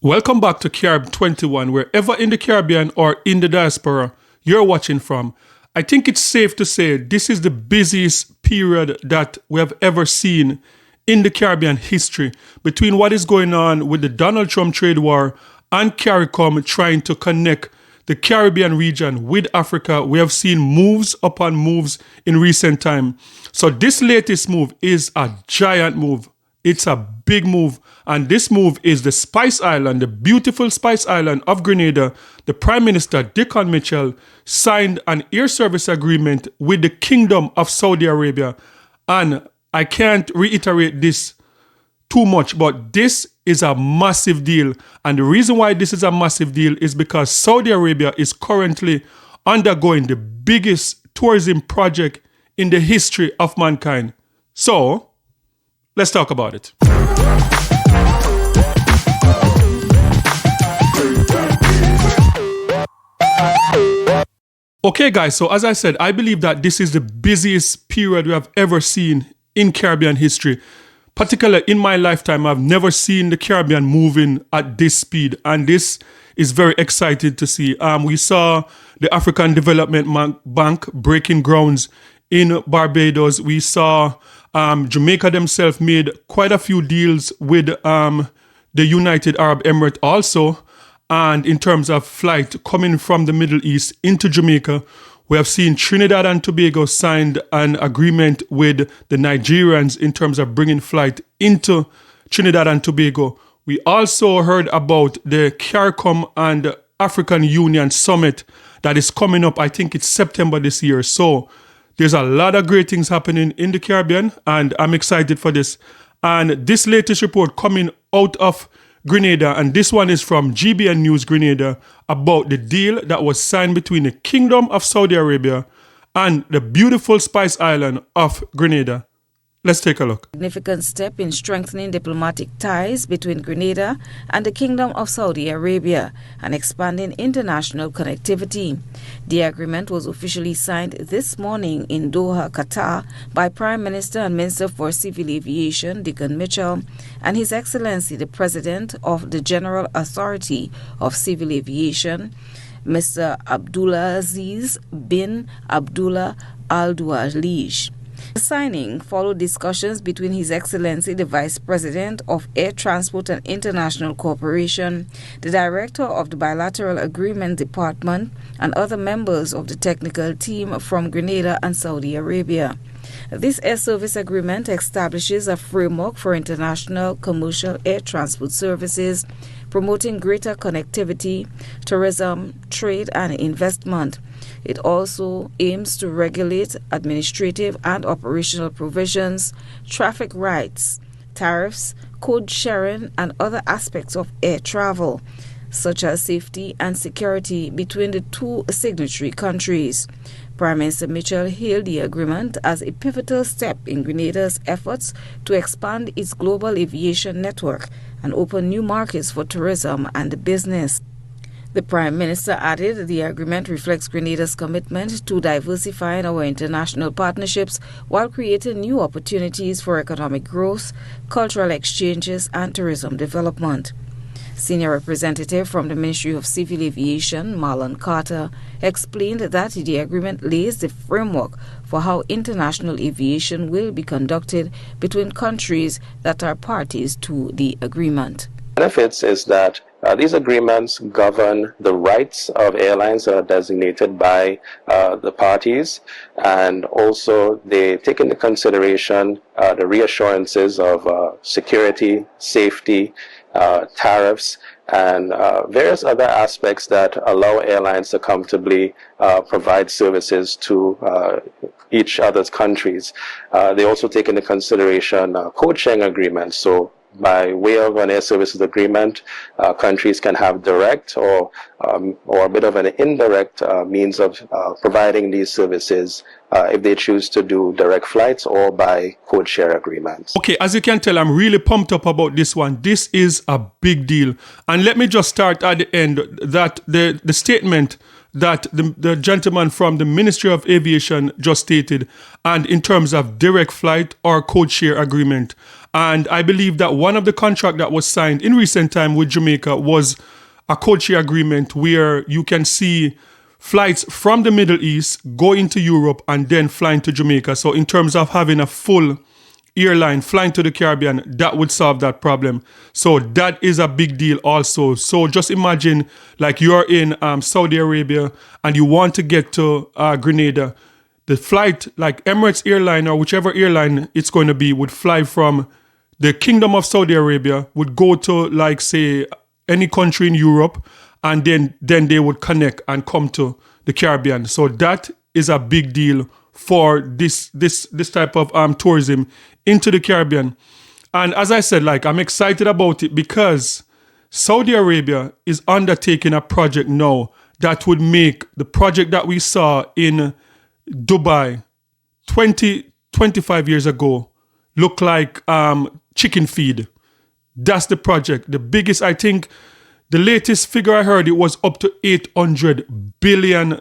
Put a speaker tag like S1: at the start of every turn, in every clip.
S1: Welcome back to Carib 21, wherever in the Caribbean or in the diaspora you're watching from. I think it's safe to say this is the busiest period that we have ever seen in the Caribbean history, between what is going on with the Donald Trump trade war and CARICOM trying to connect the Caribbean region with Africa. We have seen moves upon moves in recent time. So this latest move is a giant move. It's a big move, and this move is the Spice Island, the beautiful Spice Island of Grenada. The Prime Minister, Dickon Mitchell, signed an air service agreement with the Kingdom of Saudi Arabia. And I can't reiterate this too much, but this is a massive deal. And the reason why this is a massive deal is because Saudi Arabia is currently undergoing the biggest tourism project in the history of mankind. So, let's talk about it. Okay, guys, so as I said, I believe that this is the busiest period we have ever seen in Caribbean history. Particularly in my lifetime, I've never seen the Caribbean moving at this speed, and this is very exciting to see. We saw the African Development Bank breaking grounds in Barbados. We saw Jamaica themselves made quite a few deals with the United Arab Emirates also. And in terms of flight coming from the Middle East into Jamaica, we have seen Trinidad and Tobago signed an agreement with the Nigerians in terms of bringing flight into Trinidad and Tobago. We also heard about the CARICOM and African Union Summit that is coming up. I think it's September this year. So there's a lot of great things happening in the Caribbean, and I'm excited for this. And this latest report coming out of Grenada, and this one is from GBN News Grenada, about the deal that was signed between the Kingdom of Saudi Arabia and the beautiful Spice Island of Grenada. Let's take a look.
S2: Significant step in strengthening diplomatic ties between Grenada and the Kingdom of Saudi Arabia and expanding international connectivity. The agreement was officially signed this morning in Doha, Qatar, by Prime Minister and Minister for Civil Aviation, Dickon Mitchell, and His Excellency, the President of the General Authority of Civil Aviation, Mr. Abdulaziz bin Abdullah Al Duwalish. The signing followed discussions between His Excellency, the Vice President of Air Transport and International Cooperation, the Director of the Bilateral Agreement Department, and other members of the technical team from Grenada and Saudi Arabia. This air service agreement establishes a framework for international commercial air transport services, promoting greater connectivity, tourism, trade, and investment. It also aims to regulate administrative and operational provisions, traffic rights, tariffs, code sharing, and other aspects of air travel, such as safety and security between the two signatory countries. Prime Minister Mitchell hailed the agreement as a pivotal step in Grenada's efforts to expand its global aviation network and open new markets for tourism and business. The Prime Minister added the agreement reflects Grenada's commitment to diversifying our international partnerships while creating new opportunities for economic growth, cultural exchanges, and tourism development. Senior representative from the Ministry of Civil Aviation, Marlon Carter, explained that the agreement lays the framework for how international aviation will be conducted between countries that are parties to the agreement.
S3: Benefits is that these agreements govern the rights of airlines that are designated by the parties, and also they take into consideration the reassurances of security, safety, tariffs, and various other aspects that allow airlines to comfortably provide services to each other's countries. They also take into consideration code sharing agreements. So by way of an air services agreement, countries can have direct or a bit of an indirect means of providing these services if they choose to do direct flights or by code share agreements.
S1: Okay, as you can tell, I'm really pumped up about this one. This is a big deal. And let me just start at the end that the statement that the gentleman from the Ministry of Aviation just stated, and in terms of direct flight or code share agreement, And I believe that one of the contracts that was signed in recent time with Jamaica was a codeshare agreement where you can see flights from the Middle East go into Europe and then flying to Jamaica. So in terms of having a full airline flying to the Caribbean, that would solve that problem. So that is a big deal also. So just imagine like you're in Saudi Arabia and you want to get to Grenada. The flight, like Emirates airline or whichever airline it's going to be, would fly from the Kingdom of Saudi Arabia, would go to like say any country in Europe, and then they would connect and come to the Caribbean. So that is a big deal for this type of tourism into the Caribbean. And as I said, like I'm excited about it because Saudi Arabia is undertaking a project now that would make the project that we saw in Dubai 25 years ago look like chicken feed. That's the project. The biggest, I think, the latest figure I heard, it was up to $800 billion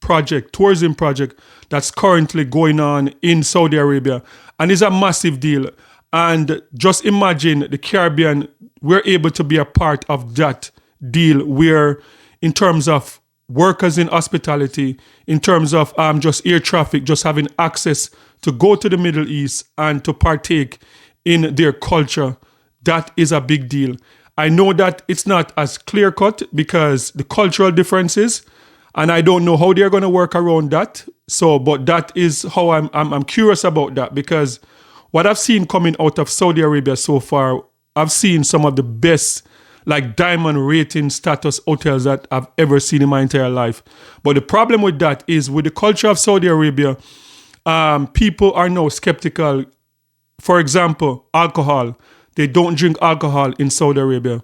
S1: project, tourism project that's currently going on in Saudi Arabia. And it's a massive deal. And just imagine the Caribbean, we're able to be a part of that deal where in terms of workers in hospitality, in terms of just air traffic, just having access to go to the Middle East and to partake in their culture, that is a big deal. I know that it's not as clear cut because the cultural differences, and I don't know how they're going to work around that. So, but that is how I'm curious about that, because what I've seen coming out of Saudi Arabia so far, I've seen some of the best like diamond rating status hotels that I've ever seen in my entire life. But the problem with that is with the culture of Saudi Arabia, people are now skeptical. For example, alcohol. They don't drink alcohol in Saudi Arabia.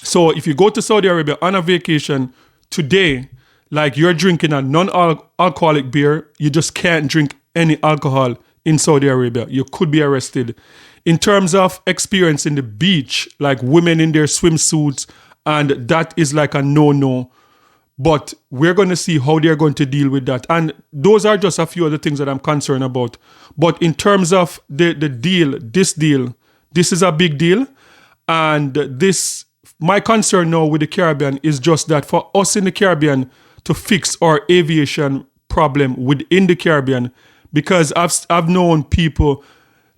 S1: So if you go to Saudi Arabia on a vacation today, like you're drinking a non-alcoholic beer, you just can't drink any alcohol in Saudi Arabia. You could be arrested. In terms of experiencing the beach, like women in their swimsuits, and that is like a no-no. But we're going to see how they're going to deal with that. And those are just a few other things that I'm concerned about. But in terms of the deal, this is a big deal. And my concern now with the Caribbean is just that for us in the Caribbean to fix our aviation problem within the Caribbean, because I've known people,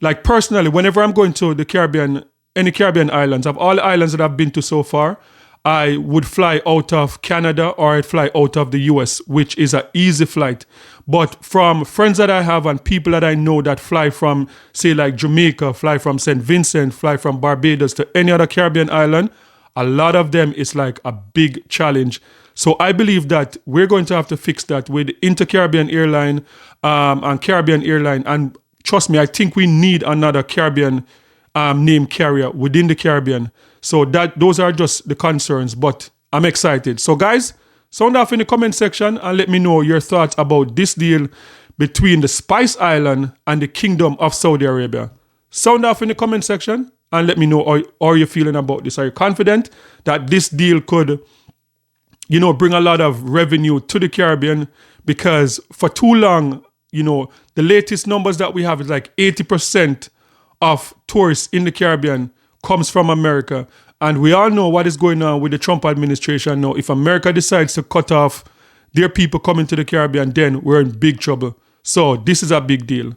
S1: like personally, whenever I'm going to the Caribbean, any Caribbean islands, of all the islands that I've been to so far, I would fly out of Canada or I'd fly out of the US, which is an easy flight. But from friends that I have and people that I know that fly from, say, like Jamaica, fly from St. Vincent, fly from Barbados to any other Caribbean island, a lot of them is like a big challenge. So I believe that we're going to have to fix that with Inter-Caribbean Airline and Caribbean Airline. And trust me, I think we need another Caribbean name carrier within the Caribbean. So those are just the concerns, but I'm excited. So guys, sound off in the comment section and let me know your thoughts about this deal between the Spice Island and the Kingdom of Saudi Arabia. Sound off in the comment section and let me know how you're feeling about this. Are you confident that this deal could, bring a lot of revenue to the Caribbean? Because for too long, the latest numbers that we have is like 80% of tourists in the Caribbean comes from America. And we all know what is going on with the Trump administration now. If America decides to cut off their people coming to the Caribbean, then we're in big trouble. So this is a big deal.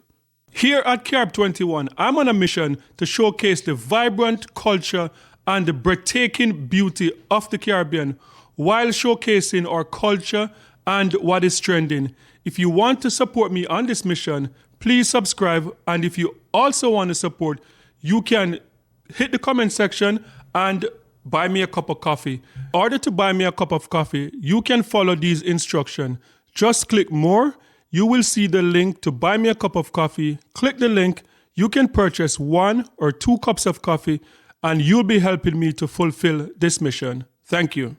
S1: Here at Carib 21, I'm on a mission to showcase the vibrant culture and the breathtaking beauty of the Caribbean while showcasing our culture and what is trending. If you want to support me on this mission, please subscribe. And if you also want to support, you can hit the comment section and buy me a cup of coffee. In order to buy me a cup of coffee, you can follow these instructions. Just click more. You will see the link to buy me a cup of coffee. Click the link. You can purchase 1 or 2 cups of coffee and you'll be helping me to fulfill this mission. Thank you.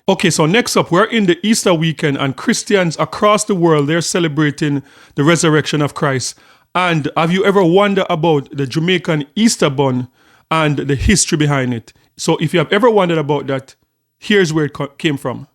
S1: Okay, so next up, we're in the Easter weekend and Christians across the world, they're celebrating the resurrection of Christ. And have you ever wondered about the Jamaican Easter bun and the history behind it? So if you have ever wondered about that, here's where it came from.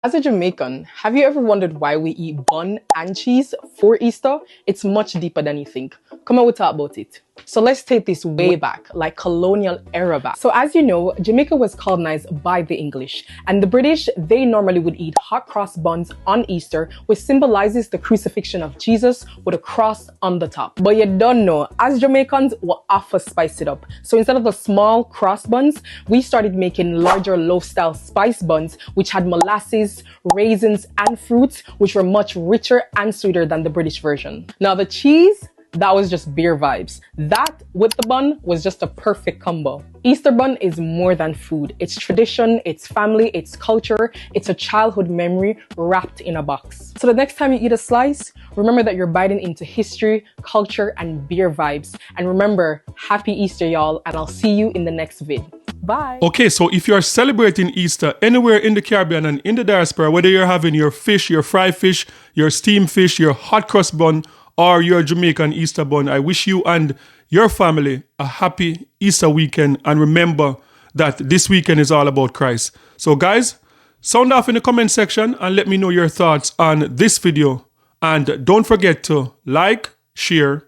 S4: As a Jamaican, have you ever wondered why we eat bun and cheese for Easter? It's much deeper than you think. Come on, we'll talk about it. So let's take this way back, like colonial era back. So as you know, Jamaica was colonized by the English, and the British, they normally would eat hot cross buns on Easter, which symbolizes the crucifixion of Jesus with a cross on the top. But you don't know, as Jamaicans, we're off to spice it up. So instead of the small cross buns, we started making larger loaf-style spice buns, which had molasses, raisins, and fruits, which were much richer and sweeter than the British version. Now the cheese, that was just beer vibes. That with the bun was just a perfect combo. Easter bun is more than food. It's tradition, it's family, it's culture, it's a childhood memory wrapped in a box. So the next time you eat a slice, remember that you're biting into history, culture, and beer vibes. And remember, happy Easter, y'all, and I'll see you in the next vid. Bye.
S1: Okay, so if you're celebrating Easter anywhere in the Caribbean and in the diaspora, whether you're having your fish, your fried fish, your steamed fish, your hot crust bun, or your Jamaican Easter bun, I wish you and your family a happy Easter weekend. And remember that this weekend is all about Christ. So guys, sound off in the comment section and let me know your thoughts on this video. And don't forget to like, share,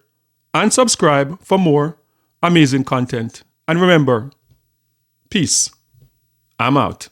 S1: and subscribe for more amazing content. And remember, peace. I'm out.